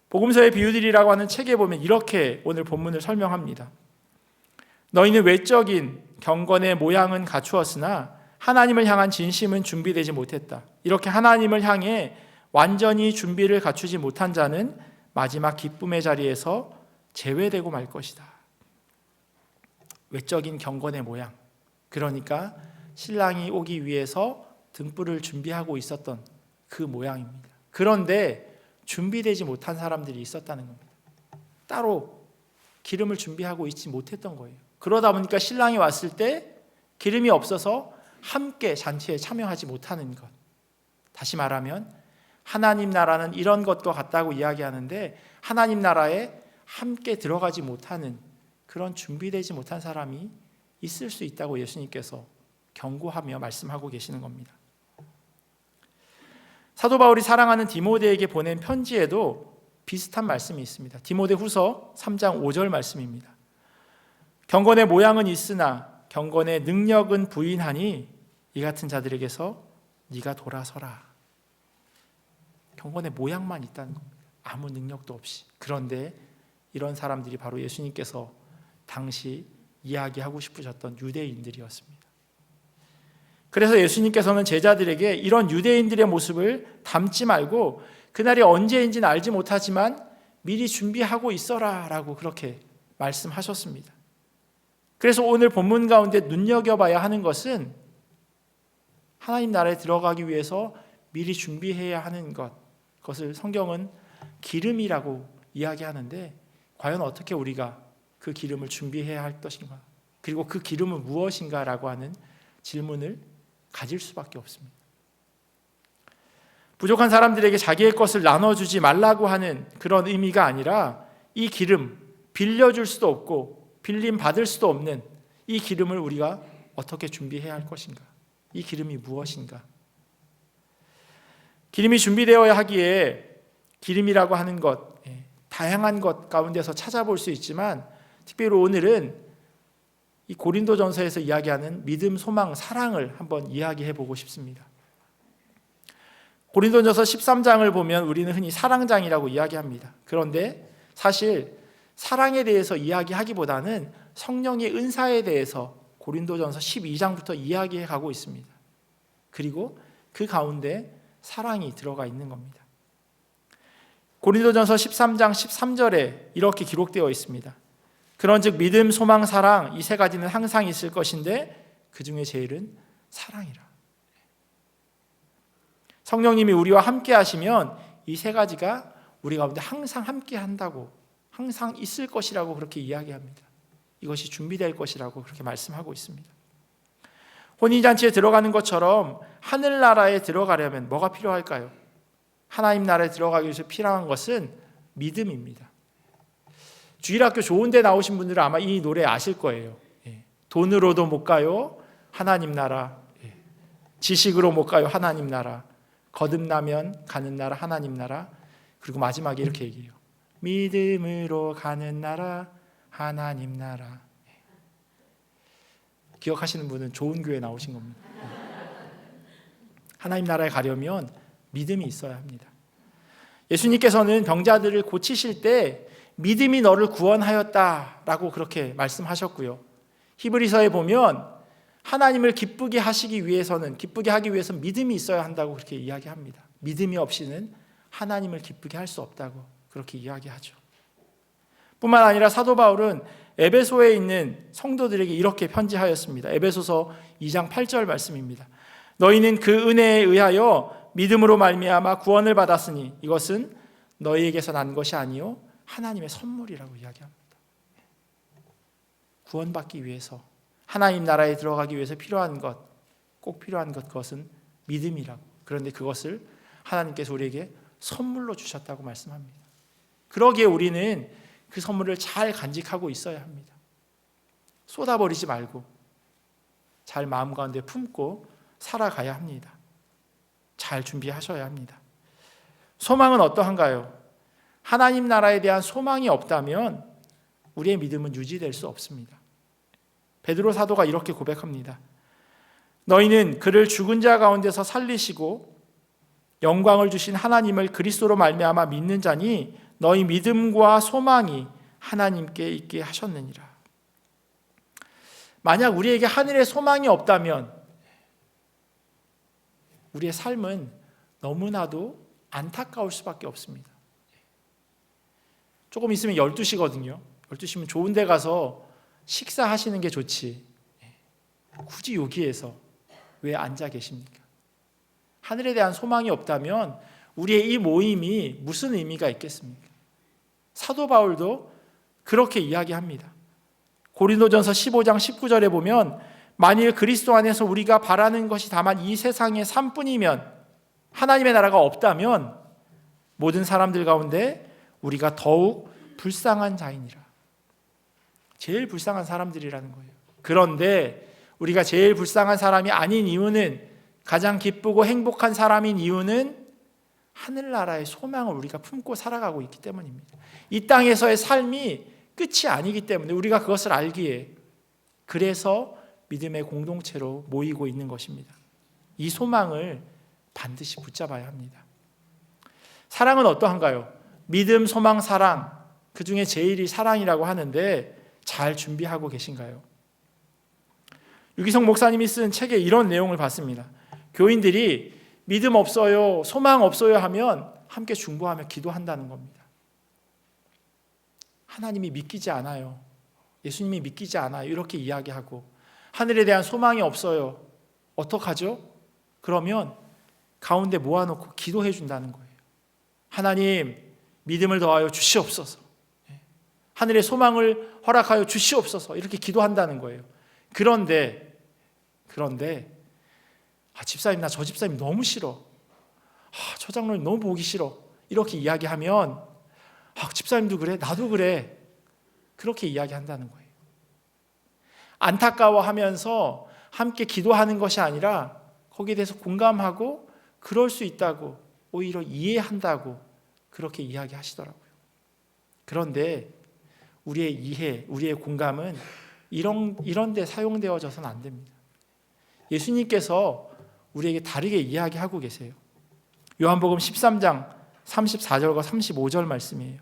복음서의 비유들이라고 하는 책에 보면 이렇게 오늘 본문을 설명합니다. 너희는 외적인 경건의 모양은 갖추었으나 하나님을 향한 진심은 준비되지 못했다. 이렇게 하나님을 향해 완전히 준비를 갖추지 못한 자는 마지막 기쁨의 자리에서 제외되고 말 것이다. 외적인 경건의 모양, 그러니까 신랑이 오기 위해서 등불을 준비하고 있었던 그 모양입니다. 그런데 준비되지 못한 사람들이 있었다는 겁니다. 따로 기름을 준비하고 있지 못했던 거예요. 그러다 보니까 신랑이 왔을 때 기름이 없어서 함께 잔치에 참여하지 못하는 것. 다시 말하면 하나님 나라는 이런 것과 같다고 이야기하는데 하나님 나라에 함께 들어가지 못하는 그런 준비되지 못한 사람이 있을 수 있다고 예수님께서 경고하며 말씀하고 계시는 겁니다. 사도 바울이 사랑하는 디모데에게 보낸 편지에도 비슷한 말씀이 있습니다. 디모데후서 3장 5절 말씀입니다. 경건의 모양은 있으나 경건의 능력은 부인하니 이 같은 자들에게서 네가 돌아서라. 경건의 모양만 있다는 겁니다. 아무 능력도 없이. 그런데 이런 사람들이 바로 예수님께서 당시 이야기하고 싶으셨던 유대인들이었습니다. 그래서 예수님께서는 제자들에게 이런 유대인들의 모습을 담지 말고 그날이 언제인지는 알지 못하지만 미리 준비하고 있어라 라고 그렇게 말씀하셨습니다. 그래서 오늘 본문 가운데 눈여겨봐야 하는 것은 하나님 나라에 들어가기 위해서 미리 준비해야 하는 것, 그것을 성경은 기름이라고 이야기하는데 과연 어떻게 우리가 그 기름을 준비해야 할 것인가, 그리고 그 기름은 무엇인가라고 하는 질문을 가질 수밖에 없습니다. 부족한 사람들에게 자기의 것을 나눠주지 말라고 하는 그런 의미가 아니라 이 기름, 빌려줄 수도 없고 빌림 받을 수도 없는 이 기름을 우리가 어떻게 준비해야 할 것인가, 이 기름이 무엇인가. 기름이 준비되어야 하기에 기름이라고 하는 것, 다양한 것 가운데서 찾아볼 수 있지만 특별히 오늘은 이 고린도전서에서 이야기하는 믿음, 소망, 사랑을 한번 이야기해 보고 싶습니다. 고린도전서 13장을 보면 우리는 흔히 사랑장이라고 이야기합니다. 그런데 사실 사랑에 대해서 이야기하기보다는 성령의 은사에 대해서 고린도전서 12장부터 이야기해 가고 있습니다. 그리고 그 가운데 사랑이 들어가 있는 겁니다. 고린도전서 13장 13절에 이렇게 기록되어 있습니다. 그런즉 믿음, 소망, 사랑 이 세 가지는 항상 있을 것인데 그 중에 제일은 사랑이라. 성령님이 우리와 함께 하시면 이 세 가지가 우리 가운데 항상 함께 한다고, 항상 있을 것이라고 그렇게 이야기합니다. 이것이 준비될 것이라고 그렇게 말씀하고 있습니다. 혼인잔치에 들어가는 것처럼 하늘나라에 들어가려면 뭐가 필요할까요? 하나님 나라에 들어가기 위해서 필요한 것은 믿음입니다. 주일학교 좋은 데 나오신 분들은 아마 이 노래 아실 거예요. 돈으로도 못 가요 하나님 나라, 지식으로 못 가요 하나님 나라, 거듭나면 가는 나라 하나님 나라, 그리고 마지막에 이렇게 얘기해요. 믿음으로 가는 나라 하나님 나라. 기억하시는 분은 좋은 교회 나오신 겁니다. 하나님 나라에 가려면 믿음이 있어야 합니다. 예수님께서는 병자들을 고치실 때 믿음이 너를 구원하였다라고 그렇게 말씀하셨고요. 히브리서에 보면 하나님을 기쁘게 하기 위해서는 믿음이 있어야 한다고 그렇게 이야기합니다. 믿음이 없이는 하나님을 기쁘게 할 수 없다고 그렇게 이야기하죠. 뿐만 아니라 사도 바울은 에베소에 있는 성도들에게 이렇게 편지하였습니다. 에베소서 2장 8절 말씀입니다. 너희는 그 은혜에 의하여 믿음으로 말미암아 구원을 받았으니 이것은 너희에게서 난 것이 아니요 하나님의 선물이라고 이야기합니다. 구원받기 위해서 하나님 나라에 들어가기 위해서 필요한 것, 꼭 필요한 것, 그것은 믿음이라고. 그런데 그것을 하나님께서 우리에게 선물로 주셨다고 말씀합니다. 그러기에 우리는 그 선물을 잘 간직하고 있어야 합니다. 쏟아버리지 말고 잘 마음 가운데 품고 살아가야 합니다. 잘 준비하셔야 합니다. 소망은 어떠한가요? 하나님 나라에 대한 소망이 없다면 우리의 믿음은 유지될 수 없습니다. 베드로 사도가 이렇게 고백합니다. 너희는 그를 죽은 자 가운데서 살리시고 영광을 주신 하나님을 그리스도로 말미암아 믿는 자니 너희 믿음과 소망이 하나님께 있게 하셨느니라. 만약 우리에게 하늘의 소망이 없다면 우리의 삶은 너무나도 안타까울 수밖에 없습니다. 조금 있으면 12시거든요. 12시면 좋은 데 가서 식사하시는 게 좋지. 굳이 여기에서 왜 앉아 계십니까? 하늘에 대한 소망이 없다면 우리의 이 모임이 무슨 의미가 있겠습니까? 사도 바울도 그렇게 이야기합니다. 고린도전서 15장 19절에 보면 만일 그리스도 안에서 우리가 바라는 것이 다만 이 세상의 삶뿐이면 하나님의 나라가 없다면 모든 사람들 가운데 우리가 더욱 불쌍한 자이니라. 제일 불쌍한 사람들이라는 거예요. 그런데 우리가 제일 불쌍한 사람이 아닌 이유는, 가장 기쁘고 행복한 사람인 이유는 하늘나라의 소망을 우리가 품고 살아가고 있기 때문입니다. 이 땅에서의 삶이 끝이 아니기 때문에 우리가 그것을 알기에, 그래서 믿음의 공동체로 모이고 있는 것입니다. 이 소망을 반드시 붙잡아야 합니다. 사랑은 어떠한가요? 믿음, 소망, 사랑, 그 중에 제일이 사랑이라고 하는데 잘 준비하고 계신가요? 유기성 목사님이 쓴 책에 이런 내용을 봤습니다. 교인들이 믿음 없어요, 소망 없어요 하면 함께 중보하며 기도한다는 겁니다. 하나님이 믿기지 않아요, 예수님이 믿기지 않아요, 이렇게 이야기하고 하늘에 대한 소망이 없어요, 어떡하죠? 그러면 가운데 모아놓고 기도해 준다는 거예요. 하나님, 믿음을 더하여 주시옵소서, 하늘의 소망을 허락하여 주시옵소서, 이렇게 기도한다는 거예요. 그런데 집사님, 나 저 집사님 너무 싫어, 저 장로님 너무 보기 싫어, 이렇게 이야기하면 집사님도 그래, 나도 그래, 그렇게 이야기한다는 거예요. 안타까워하면서 함께 기도하는 것이 아니라 거기에 대해서 공감하고 그럴 수 있다고, 오히려 이해한다고 그렇게 이야기하시더라고요. 그런데 우리의 이해, 우리의 공감은 이런 데 사용되어져서는 안 됩니다. 예수님께서 우리에게 다르게 이야기하고 계세요. 요한복음 13장 34절과 35절 말씀이에요.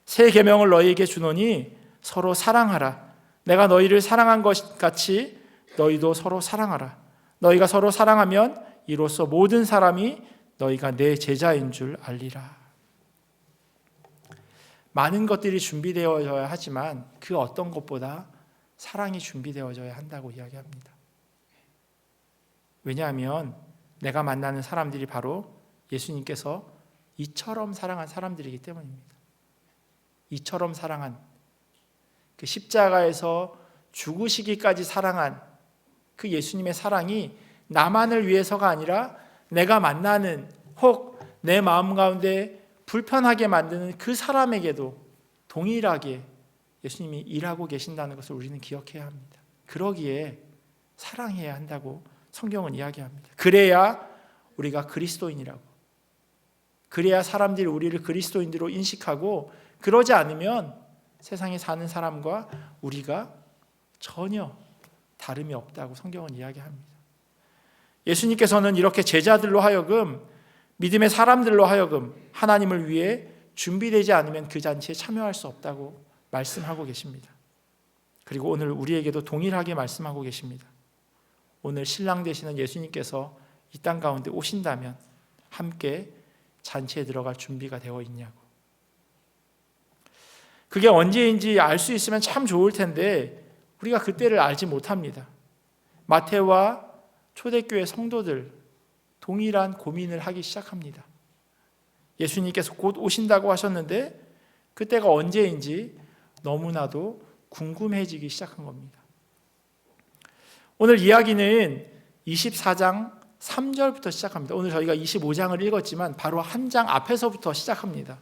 새 계명을 너희에게 주노니 서로 사랑하라. 내가 너희를 사랑한 것 같이 너희도 서로 사랑하라. 너희가 서로 사랑하면 이로써 모든 사람이 너희가 내 제자인 줄 알리라. 많은 것들이 준비되어져야 하지만 그 어떤 것보다 사랑이 준비되어져야 한다고 이야기합니다. 왜냐하면 내가 만나는 사람들이 바로 예수님께서 이처럼 사랑한 사람들이기 때문입니다. 이처럼 사랑한, 그 십자가에서 죽으시기까지 사랑한 그 예수님의 사랑이 나만을 위해서가 아니라 내가 만나는 혹 내 마음 가운데 불편하게 만드는 그 사람에게도 동일하게 예수님이 일하고 계신다는 것을 우리는 기억해야 합니다. 그러기에 사랑해야 한다고 성경은 이야기합니다. 그래야 우리가 그리스도인이라고, 그래야 사람들이 우리를 그리스도인으로 인식하고, 그러지 않으면 세상에 사는 사람과 우리가 전혀 다름이 없다고 성경은 이야기합니다. 예수님께서는 이렇게 제자들로 하여금, 믿음의 사람들로 하여금 하나님을 위해 준비되지 않으면 그 잔치에 참여할 수 없다고 말씀하고 계십니다. 그리고 오늘 우리에게도 동일하게 말씀하고 계십니다. 오늘 신랑 되시는 예수님께서 이 땅 가운데 오신다면 함께 잔치에 들어갈 준비가 되어 있냐고. 그게 언제인지 알 수 있으면 참 좋을 텐데 우리가 그때를 알지 못합니다. 마태와 초대교회 성도들 동일한 고민을 하기 시작합니다. 예수님께서 곧 오신다고 하셨는데 그때가 언제인지 너무나도 궁금해지기 시작한 겁니다. 오늘 이야기는 24장 3절부터 시작합니다. 오늘 저희가 25장을 읽었지만 바로 한 장 앞에서부터 시작합니다.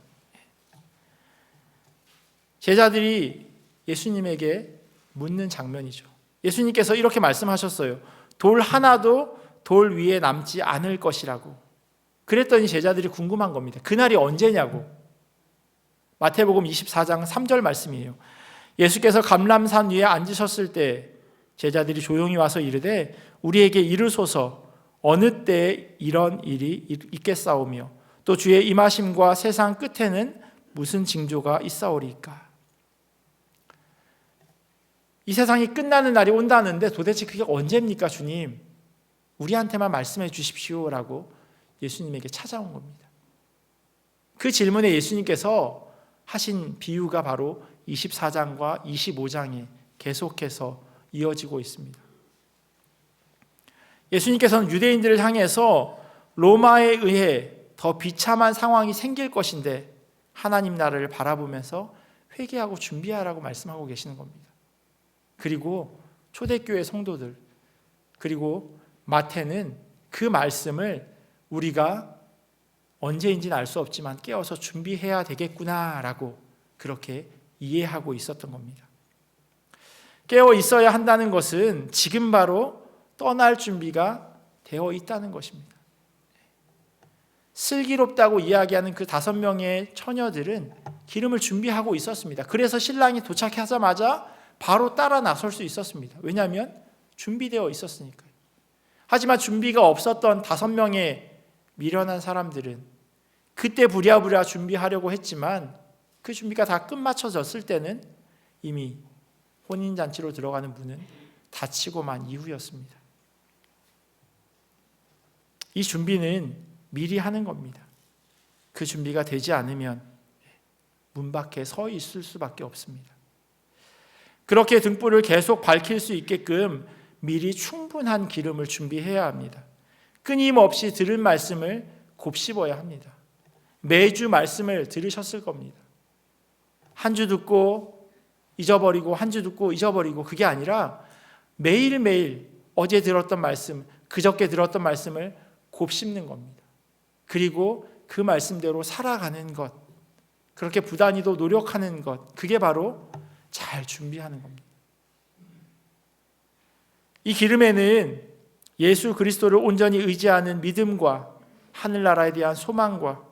제자들이 예수님에게 묻는 장면이죠. 예수님께서 이렇게 말씀하셨어요. 돌 하나도 돌 위에 남지 않을 것이라고. 그랬더니 제자들이 궁금한 겁니다. 그날이 언제냐고. 마태복음 24장 3절 말씀이에요. 예수께서 감람산 위에 앉으셨을 때 제자들이 조용히 와서 이르되 우리에게 이르소서 어느 때에 이런 일이 있겠사오며 또 주의 임하심과 세상 끝에는 무슨 징조가 있사오리까. 이 세상이 끝나는 날이 온다는데 도대체 그게 언제입니까 주님? 우리한테만 말씀해 주십시오라고 예수님에게 찾아온 겁니다. 그 질문에 예수님께서 하신 비유가 바로 24장과 25장에 계속해서 이어지고 있습니다. 예수님께서는 유대인들을 향해서 로마에 의해 더 비참한 상황이 생길 것인데 하나님 나라를 바라보면서 회개하고 준비하라고 말씀하고 계시는 겁니다. 그리고 초대교회 성도들, 그리고 마태는 그 말씀을 우리가 언제인지는 알 수 없지만 깨어서 준비해야 되겠구나라고 그렇게 이해하고 있었던 겁니다. 깨어 있어야 한다는 것은 지금 바로 떠날 준비가 되어 있다는 것입니다. 슬기롭다고 이야기하는 그 5명의 처녀들은 기름을 준비하고 있었습니다. 그래서 신랑이 도착하자마자 바로 따라 나설 수 있었습니다. 왜냐하면 준비되어 있었으니까요. 하지만 준비가 없었던 5명의 미련한 사람들은 그때 부랴부랴 준비하려고 했지만 그 준비가 다 끝마쳐졌을 때는 이미 혼인잔치로 들어가는 문은 닫히고 만 이후였습니다. 이 준비는 미리 하는 겁니다. 그 준비가 되지 않으면 문 밖에 서 있을 수밖에 없습니다. 그렇게 등불을 계속 밝힐 수 있게끔 미리 충분한 기름을 준비해야 합니다. 끊임없이 들은 말씀을 곱씹어야 합니다. 매주 말씀을 들으셨을 겁니다. 한 주 듣고 잊어버리고 한 주 듣고 잊어버리고 그게 아니라 매일매일 어제 들었던 말씀, 그저께 들었던 말씀을 곱씹는 겁니다. 그리고 그 말씀대로 살아가는 것, 그렇게 부단히도 노력하는 것, 그게 바로 잘 준비하는 겁니다. 이 기름에는 예수 그리스도를 온전히 의지하는 믿음과 하늘나라에 대한 소망과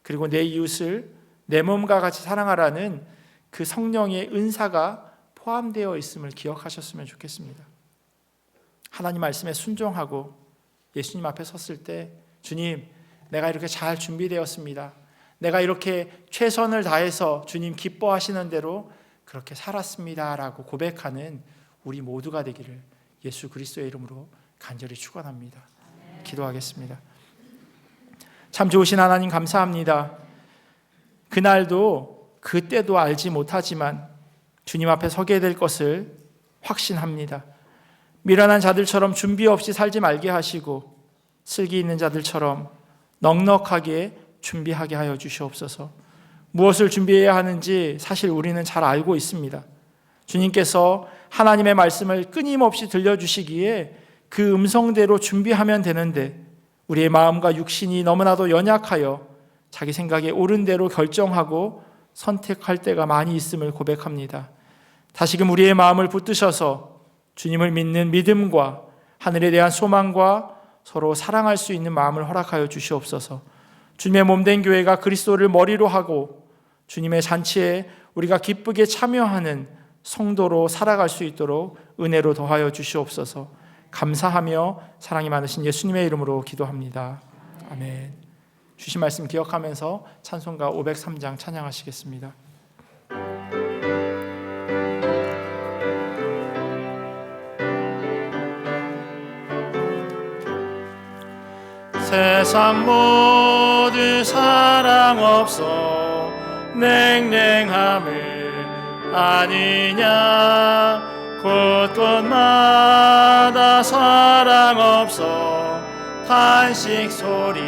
그리고 내 이웃을 내 몸과 같이 사랑하라는 그 성령의 은사가 포함되어 있음을 기억하셨으면 좋겠습니다. 하나님 말씀에 순종하고 예수님 앞에 섰을 때 주님, 내가 이렇게 잘 준비되었습니다. 내가 이렇게 최선을 다해서 주님 기뻐하시는 대로 그렇게 살았습니다 라고 고백하는 우리 모두가 되기를 예수 그리스도의 이름으로 간절히 축원합니다. 기도하겠습니다. 참 좋으신 하나님 감사합니다. 그날도 그때도 알지 못하지만 주님 앞에 서게 될 것을 확신합니다. 미련한 자들처럼 준비 없이 살지 말게 하시고 슬기 있는 자들처럼 넉넉하게 준비하게 하여 주시옵소서. 무엇을 준비해야 하는지 사실 우리는 잘 알고 있습니다. 주님께서 하나님의 말씀을 끊임없이 들려주시기에 그 음성대로 준비하면 되는데 우리의 마음과 육신이 너무나도 연약하여 자기 생각에 옳은 대로 결정하고 선택할 때가 많이 있음을 고백합니다. 다시금 우리의 마음을 붙드셔서 주님을 믿는 믿음과 하늘에 대한 소망과 서로 사랑할 수 있는 마음을 허락하여 주시옵소서. 주님의 몸된 교회가 그리스도를 머리로 하고 주님의 잔치에 우리가 기쁘게 참여하는 성도로 살아갈 수 있도록 은혜로 더하여 주시옵소서. 감사하며 사랑이 많으신 예수님의 이름으로 기도합니다. 아멘. 주신 말씀 기억하면서 찬송가 503장 찬양하시겠습니다. 세상 모두 사랑 없어 냉랭함을 아니냐 곳곳마다 사랑 없어 탄식 소리뿐일세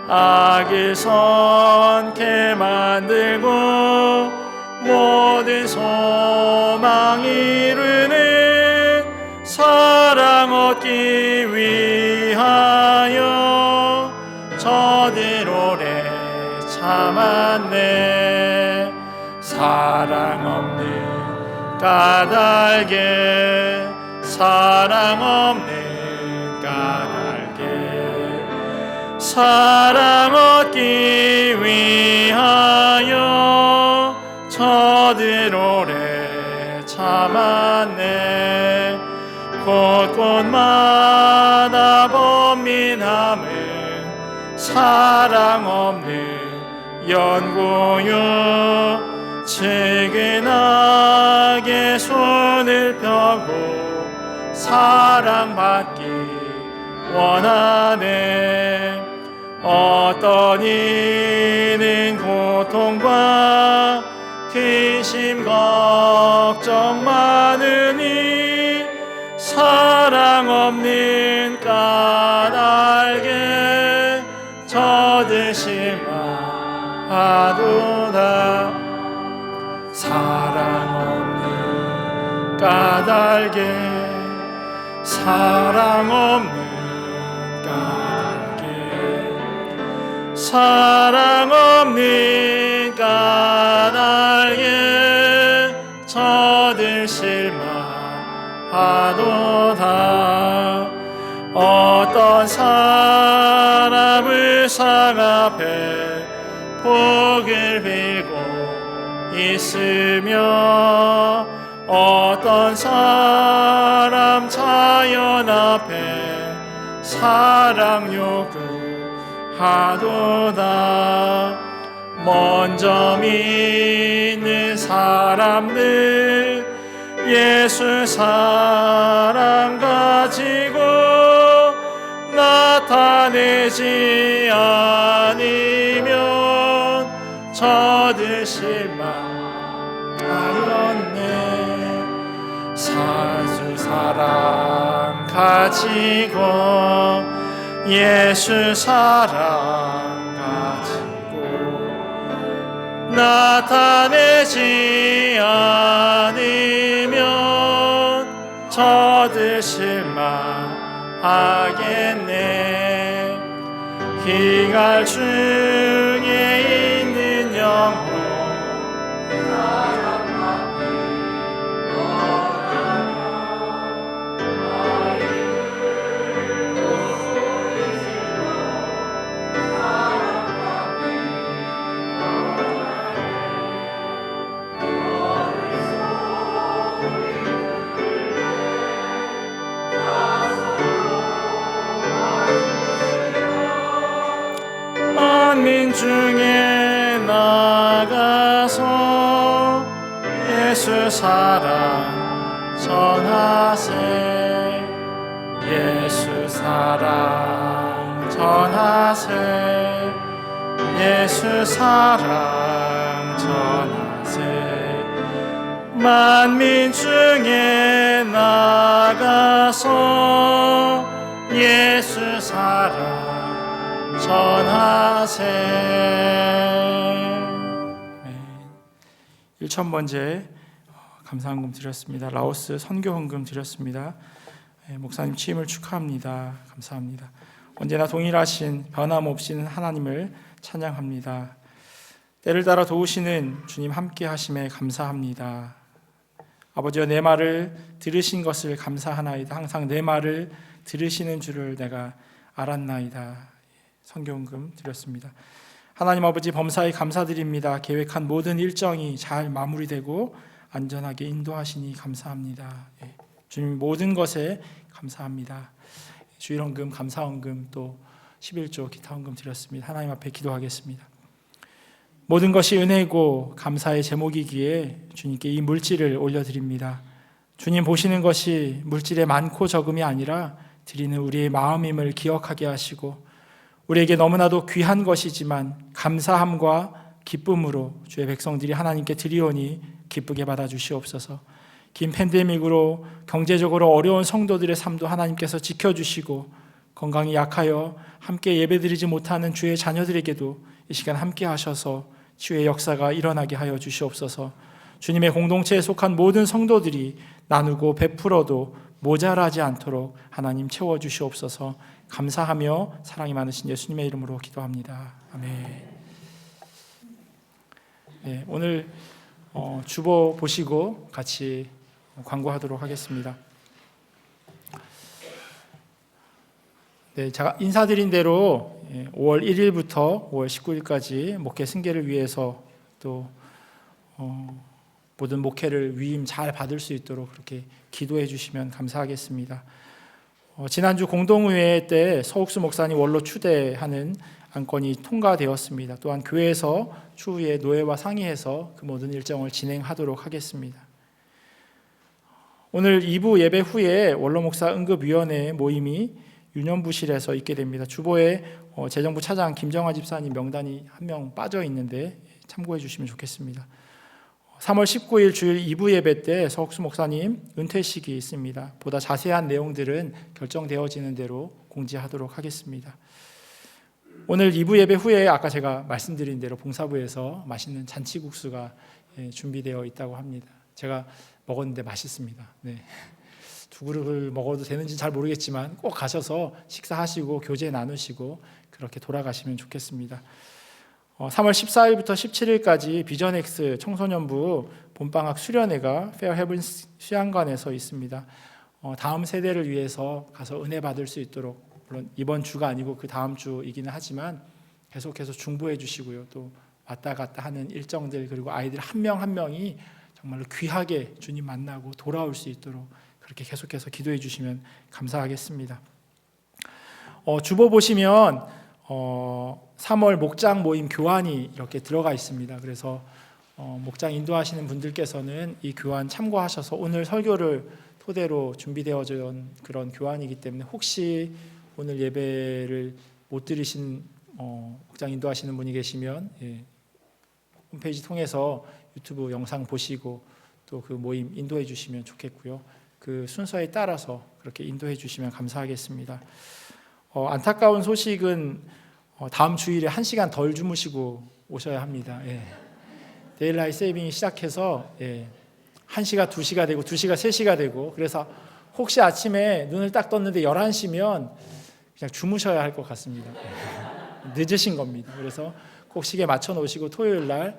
악을 선케 만들고 모든 소망 이루는 사랑 얻기 위하여 저들 오래 참았네. 사랑 없는 까닭에 사랑 없는 까닭에 사랑 얻기 위하여 저들 오래 참았네. 곳곳마다 범민함은 사랑 없는 연고요 측은하게 손을 펴고 사랑받기 원하네. 어떤 이는 고통과 근심 걱정 많으니 사랑 없는 까닭에 저들 실망하도다. 사랑 없는 까닭에 사랑 없는 까닭에 사랑 없는 까닭에 저들 실망하도다. 어떤 사람을 상 앞에 복을 빌고 있으며 어떤 사람 자연 앞에 사랑 요구하도다. 먼저 믿는 사람들 예수 사랑 가지고 나타내지 않으면 저들 실망하였네. 사주 사랑 가지고 예수 사랑 가지고 나타내지 않으면 저들 실망하겠네. 기갈 중에 있는 영혼 만민 중에 나가서 예수 사랑 전하세. 예수 사랑 전하세. 예수 사랑 전하세. 만민 중에 나가서 예수 사랑 전하세. 1,000번째 감사헌금 드렸습니다. 라오스 선교헌금 드렸습니다. 목사님 취임을 축하합니다. 감사합니다. 언제나 동일하신 변함없이는 하나님을 찬양합니다. 때를 따라 도우시는 주님 함께 하심에 감사합니다. 아버지여, 내 말을 들으신 것을 감사하나이다. 항상 내 말을 들으시는 줄을 내가 알았나이다. 선교헌금 드렸습니다. 하나님 아버지, 범사에 감사드립니다. 계획한 모든 일정이 잘 마무리되고 안전하게 인도하시니 감사합니다. 주님, 모든 것에 감사합니다. 주일헌금, 감사헌금, 또 11조 기타 헌금 드렸습니다. 하나님 앞에 기도하겠습니다. 모든 것이 은혜고 감사의 제목이기에 주님께 이 물질을 올려드립니다. 주님 보시는 것이 물질의 많고 적음이 아니라 드리는 우리의 마음임을 기억하게 하시고, 우리에게 너무나도 귀한 것이지만 감사함과 기쁨으로 주의 백성들이 하나님께 드리오니 기쁘게 받아주시옵소서. 긴 팬데믹으로 경제적으로 어려운 성도들의 삶도 하나님께서 지켜주시고, 건강이 약하여 함께 예배드리지 못하는 주의 자녀들에게도 이 시간 함께 하셔서 치유의 역사가 일어나게 하여 주시옵소서. 주님의 공동체에 속한 모든 성도들이 나누고 베풀어도 모자라지 않도록 하나님 채워주시옵소서. 감사하며 사랑이 많으신 예수님의 이름으로 기도합니다. 아멘. 네, 오늘 주보 보시고 같이 광고하도록 하겠습니다. 네, 제가 인사드린 대로 5월 1일부터 5월 19일까지 목회 승계를 위해서 또 모든 목회를 위임 잘 받을 수 있도록 그렇게 기도해 주시면 감사하겠습니다. 지난주 공동의회 때 서욱수 목사님 원로 추대하는 안건이 통과되었습니다. 또한 교회에서 추후에 노회와 상의해서 그 모든 일정을 진행하도록 하겠습니다. 오늘 2부 예배 후에 원로 목사 응급위원회 모임이 유년부실에서 있게 됩니다. 주보에 재정부 차장 김정화 집사님 명단이 한 명 빠져 있는데 참고해 주시면 좋겠습니다. 3월 19일 주일 2부 예배 때 서옥수 목사님 은퇴식이 있습니다. 보다 자세한 내용들은 결정되어지는 대로 공지하도록 하겠습니다. 오늘 2부 예배 후에 아까 제가 말씀드린 대로 봉사부에서 맛있는 잔치국수가 준비되어 있다고 합니다. 제가 먹었는데 맛있습니다. 네. 두 그릇을 먹어도 되는지 잘 모르겠지만 꼭 가셔서 식사하시고 교제 나누시고 그렇게 돌아가시면 좋겠습니다. 3월 14일부터 17일까지 비전엑스 청소년부 봄방학 수련회가 페어헤븐 수양관에서 있습니다. 다음 세대를 위해서 가서 은혜 받을 수 있도록, 물론 이번 주가 아니고 그 다음 주이기는 하지만 계속해서 중보해 주시고요. 또 왔다 갔다 하는 일정들, 그리고 아이들 한 명 한 명이 정말로 귀하게 주님 만나고 돌아올 수 있도록 그렇게 계속해서 기도해 주시면 감사하겠습니다. 주보 보시면 3월 목장 모임 교환이 이렇게 들어가 있습니다. 그래서 목장 인도하시는 분들께서는 이 교환 참고하셔서 오늘 설교를 토대로 준비되어져 온 그런 교환이기 때문에 혹시 오늘 예배를 못 들으신 목장 인도하시는 분이 계시면 홈페이지 통해서 유튜브 영상 보시고 또 그 모임 인도해 주시면 좋겠고요. 그 순서에 따라서 그렇게 인도해 주시면 감사하겠습니다. 안타까운 소식은 다음 주일에 1시간 덜 주무시고 오셔야 합니다. 데일라이트 세이빙이 시작해서 1시가 2시가 되고 2시가 3시가 되고, 그래서 혹시 아침에 눈을 딱 떴는데 11시면 그냥 주무셔야 할 것 같습니다. 늦으신 겁니다. 그래서 꼭 시계 맞춰 놓으시고 토요일 날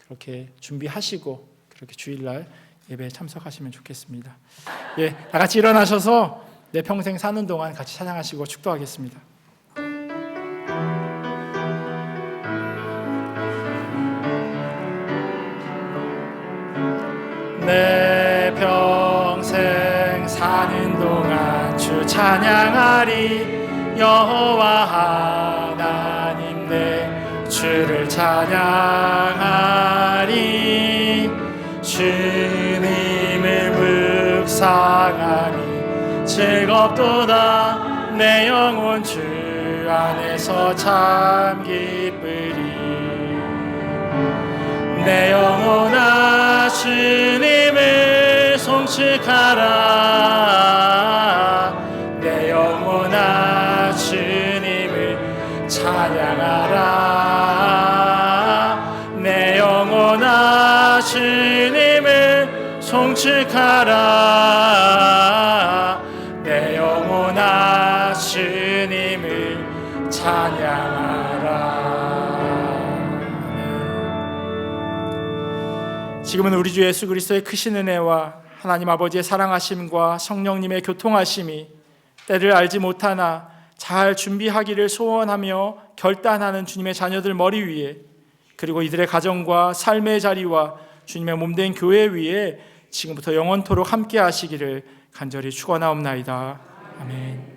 그렇게 준비하시고 그렇게 주일날 예배에 참석하시면 좋겠습니다. 다 같이 일어나셔서 내 평생 사는 동안 같이 찬양하시고 축도하겠습니다. 내 평생 사는 동안 주 찬양하리. 여호와 하나님 내 주를 찬양하리. 주님을 묵상하니 즐겁도다. 내 영혼 주 안에서 참 기쁘리. 내 영혼아 주님을 송축하라. 내 영혼아 주님을 찬양하라. 내 영혼아 주님을 주님을 송축하라. 내 영혼아 주님을 찬양하라. 지금은 우리 주 예수 그리스도의 크신 은혜와 하나님 아버지의 사랑하심과 성령님의 교통하심이 때를 알지 못하나 잘 준비하기를 소원하며 결단하는 주님의 자녀들 머리 위에, 그리고 이들의 가정과 삶의 자리와 주님의 몸된 교회 위에 지금부터 영원토록 함께 하시기를 간절히 축원하옵나이다. 아멘.